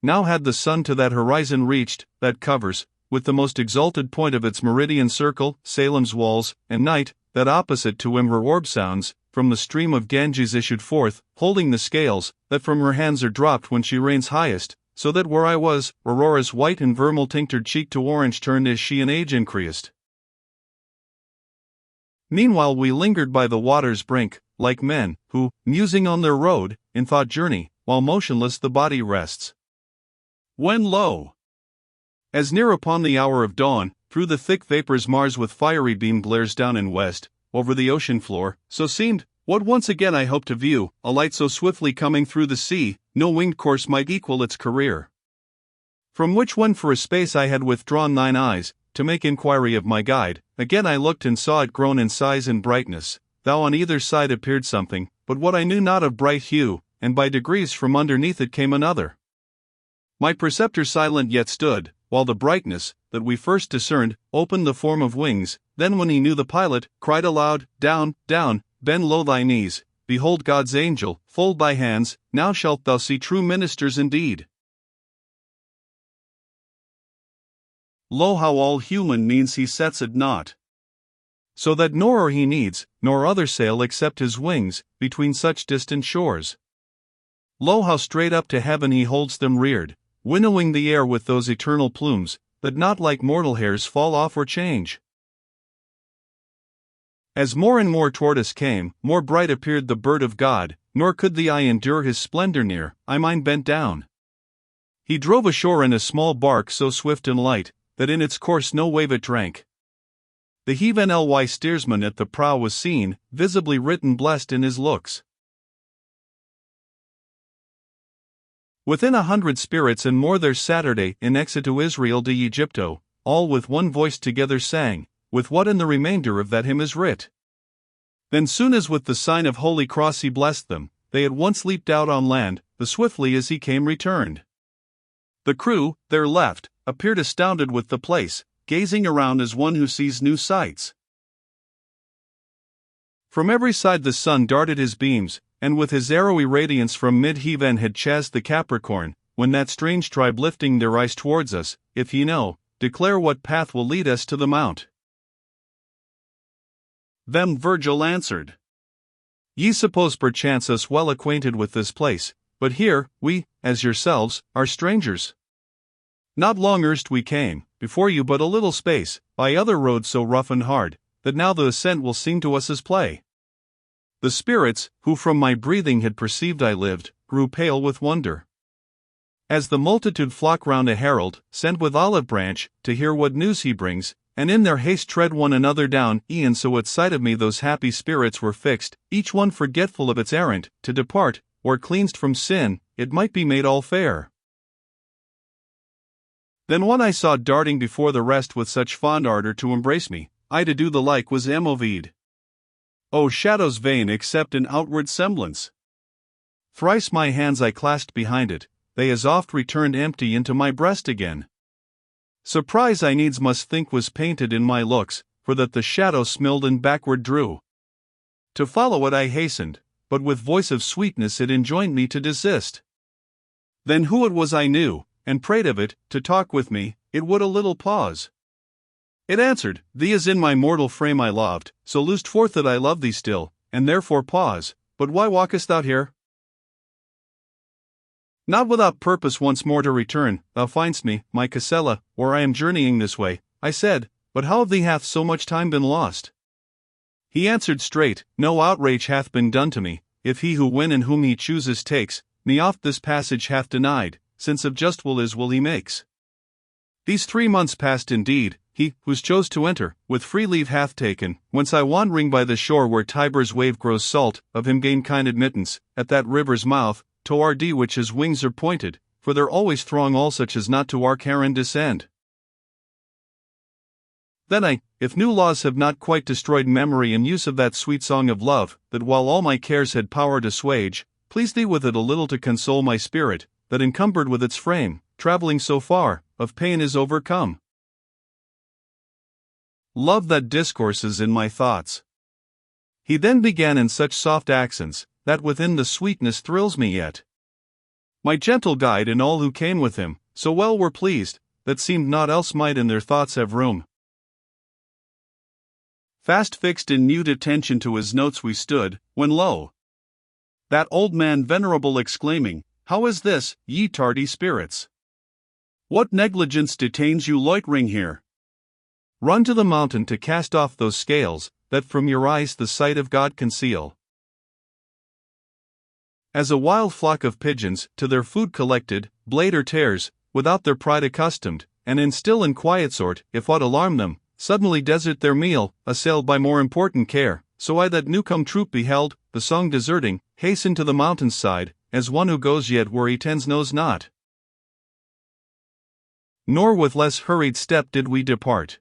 now had the sun to that horizon reached, that covers, with the most exalted point of its meridian circle, Salem's walls, and night, that opposite to him her orb sounds, from the stream of Ganges issued forth, holding the scales, that from her hands are dropped when she reigns highest, so that where I was, Aurora's white and vermeil tinctured cheek to orange turned as she in age increased. Meanwhile we lingered by the water's brink, like men, who, musing on their road, in thought journey, while motionless the body rests. When lo! As near upon the hour of dawn, through the thick vapors Mars with fiery beam glares down in west, over the ocean floor, so seemed, what once again I hoped to view, a light so swiftly coming through the sea, no winged course might equal its career. From which when for a space I had withdrawn thine eyes, to make inquiry of my guide, again I looked and saw it grown in size and brightness, thou on either side appeared something, but what I knew not of bright hue, and by degrees from underneath it came another. My preceptor silent yet stood, while the brightness, that we first discerned, opened the form of wings, then when he knew the pilot, cried aloud, Down, down, bend low thy knees, behold God's angel, fold thy hands, now shalt thou see true ministers indeed. Lo how all human means he sets at naught. So that nor he needs, nor other sail except his wings, between such distant shores. Lo how straight up to heaven he holds them reared, winnowing the air with those eternal plumes, that not like mortal hairs fall off or change. As more and more toward us came, more bright appeared the bird of God, nor could the eye endure his splendor near, I mine bent down. He drove ashore in a small bark so swift and light, that in its course no wave it drank. The heave and ly steersman at the prow was seen, visibly written blessed in his looks. Within 100 spirits and more their Saturday in exitu Israel de Egypto, all with one voice together sang, with what in the remainder of that hymn is writ. Then soon as with the sign of Holy Cross he blessed them, they at once leaped out on land, the swiftly as he came returned. The crew, there left, appeared astounded with the place, gazing around as one who sees new sights. From every side the sun darted his beams, and with his arrowy radiance from mid-heaven had chased the Capricorn, when that strange tribe lifting their eyes towards us, if ye know, declare what path will lead us to the mount. Them Virgil answered. Ye suppose perchance us well acquainted with this place, but here, we, as yourselves, are strangers. Not long erst we came, before you but a little space, by other roads so rough and hard, that now the ascent will seem to us as play. The spirits, who from my breathing had perceived I lived, grew pale with wonder. As the multitude flock round a herald, sent with olive branch, to hear what news he brings, and in their haste tread one another down, e'en so at sight of me those happy spirits were fixed, each one forgetful of its errand, to depart, or cleansed from sin, it might be made all fair. Then one I saw darting before the rest with such fond ardor to embrace me, I to do the like was Amovid. O shadows vain except in outward semblance! Thrice my hands I clasped behind it, they as oft returned empty into my breast again. Surprise I needs must think was painted in my looks, for that the shadow smiled and backward drew. To follow it I hastened, but with voice of sweetness it enjoined me to desist. Then who it was I knew, and prayed of it, to talk with me, it would a little pause. It answered, Thee as in my mortal frame I loved, so loosed forth that I love thee still, and therefore pause, but why walkest thou here? Not without purpose once more to return, thou find'st me, my Casella, where I am journeying this way, I said, but how of thee hath so much time been lost? He answered straight, No outrage hath been done to me, if he who when and whom he chooses takes, me oft this passage hath denied, since of just will his will he makes. These 3 months past indeed, he, who's chose to enter, with free leave hath taken, whence I wandering by the shore where Tiber's wave grows salt, of him gain kind admittance, at that river's mouth, to R.D. which his wings are pointed, for there always throng all such as not to our Charon descend. Then I, if new laws have not quite destroyed memory and use of that sweet song of love, that while all my cares had power to assuage, please thee with it a little to console my spirit, that encumbered with its frame, travelling so far, of pain is overcome. Love that discourses in my thoughts. He then began in such soft accents, that within the sweetness thrills me yet. My gentle guide and all who came with him, so well were pleased, that seemed naught else might in their thoughts have room. Fast fixed in mute attention to his notes we stood, when lo! That old man venerable exclaiming, "How is this, ye tardy spirits? What negligence detains you loitering here? Run to the mountain to cast off those scales, that from your eyes the sight of God conceal." As a wild flock of pigeons, to their food collected, blade or tears, without their pride accustomed, and in still and quiet sort, if aught alarm them, suddenly desert their meal, assailed by more important care, so I that new-come troop beheld, the song deserting, hasten to the mountain's side, as one who goes yet where he tends knows not. Nor with less hurried step did we depart.